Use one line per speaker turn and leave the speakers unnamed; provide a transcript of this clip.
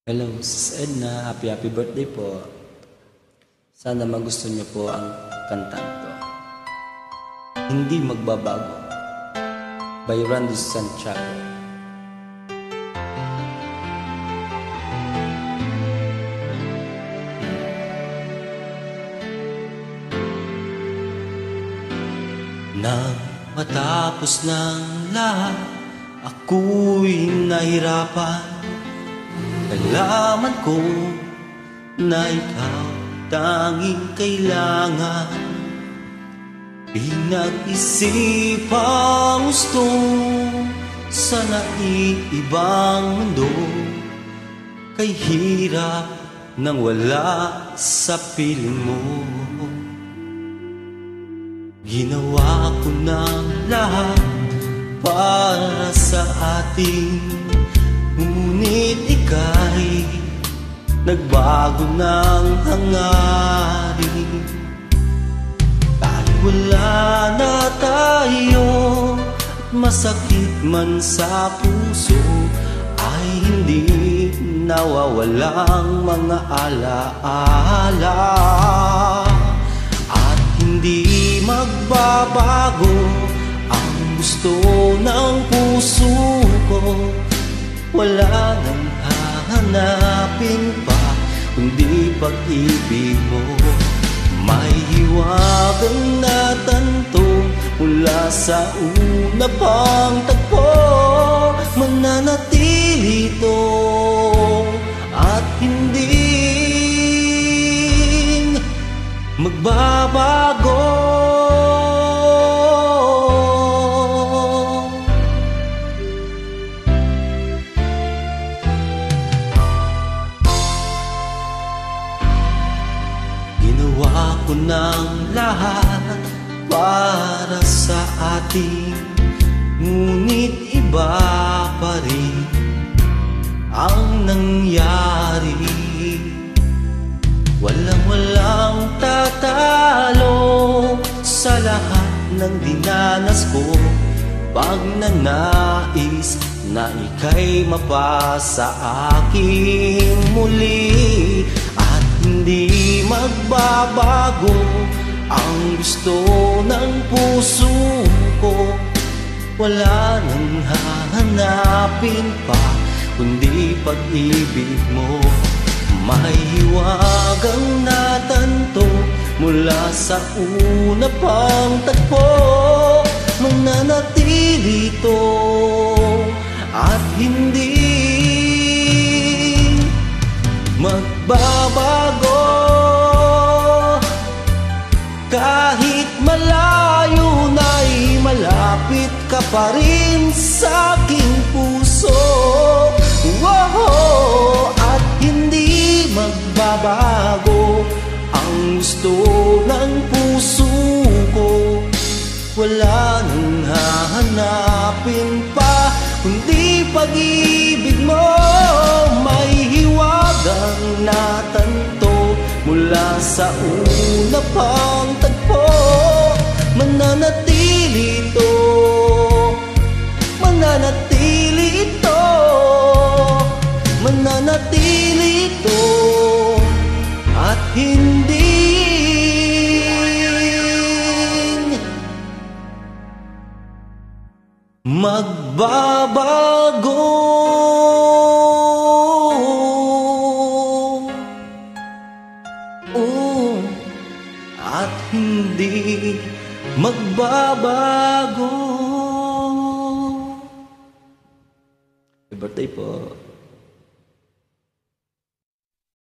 Hello, Sis Edna. Happy birthday po. Sana magustuhan niyo po ang kantang to. Hindi magbabago by Randy Santiago. Nang matapos ng lahat, ako'y nahirapan. Nalaman ko na ikaw tanging kailangan. Pinag-isipang gusto sa naiibang mundo, kay hirap nang wala sa piling mo. Ginawa ko ng lahat para sa atin, ngunit ika'y nagbago ng hangarin. Kahit wala na tayo at masakit man sa puso, ay hindi nawawalang mga alaala. At hindi magbabago ang gusto ng puso ko. Wala nang hahanapin pa kundi pag-ibig mo. May hiwagang natanto mula sa una pang tagpo. Mananatili ito at hindi magbabago. Ginawa ko ng lahat para sa atin, ngunit iba pa rin ang nangyari. Walang tatalo sa lahat ng dinanas ko, pag nanais na ika'y mapasa akin muli. At hindi magbabago ang gusto ng puso ko. Wala nang hahanapin pa kundi pag-ibig mo. May hiwagang natanto mula sa una pang tagpo. Mananatili ito at hindi magbabago. Kahit malayo na'y malapit ka pa rin sa aking puso. Wow! At hindi magbabago ang gusto ng puso ko. Wala nang hahanapin pa kundi pag-ibig mo. May hiwagang natanto mula sa una pang tagpo. Mananatili ito, mananatili ito, mananatili ito at hindi magbabago. At hindi magbabago. Happy birthday po.